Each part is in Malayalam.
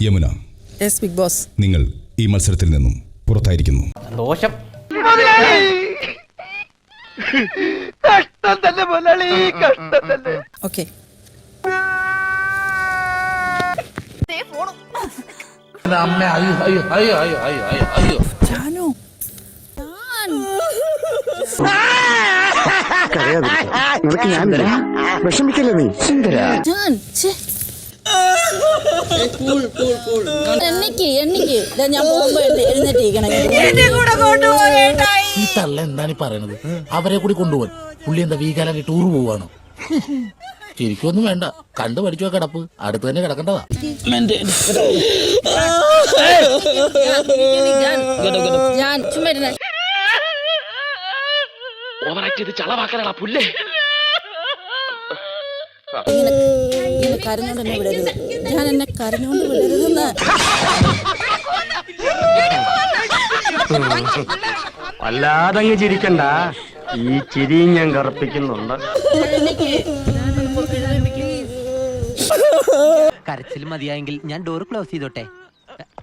യമുന, യെസ് ബിഗ് ബോസ്, നിങ്ങൾ ഈ മത്സരത്തിൽ നിന്നും പുറത്തായിരിക്കുന്നു. ദോഷം. ഓക്കെ. ജാനു, വിഷമിക്കല്ലേ നീ ജാൻ, ഛെ. എണ്ണിക്ക് ഞാൻ പോകുമ്പോ എഴുന്നേറ്റിരിക്കണം. ഈ തള്ള എന്താണ് പറയണത്? അവരെ കൂടി കൊണ്ടുപോകാൻ പുള്ളി എന്താ വീക്കാലാക്കി ടൂർ പോവാണോ? ശരിക്കൊന്നും വേണ്ട, കണ്ടു പഠിച്ചോ കിടപ്പ്, അടുത്ത് തന്നെ കിടക്കണ്ടതാ. ഞാൻ ചുമ്മാ ഇരുന്നേ. ഇങ്ങനെ കരഞ്ഞോണ്ട് എന്നെ വിടരുത്. ഞാൻ എന്നെ കരഞ്ഞോണ്ട് വിടരുതെന്ന്. വല്ലാതങ്ങ് ചിരിക്കണ്ട, ഈ ചിരിയും ഞാൻ കറുപ്പിക്കുന്നുണ്ട്. കരച്ചിൽ മതിയായെങ്കിൽ ഞാൻ ഡോർ ക്ലോസ് ചെയ്തോട്ടെ.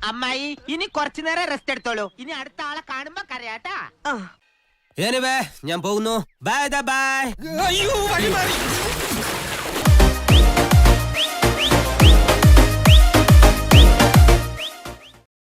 അമ്മായി, ഇനി കുറച്ചു നേരം റെസ്റ്റ് എടുത്തോളൂ. ഇനി അടുത്ത ആളെ കാണുമ്പോ കരയാട്ടാ. ഞാൻ പോകുന്നു. Bye bye.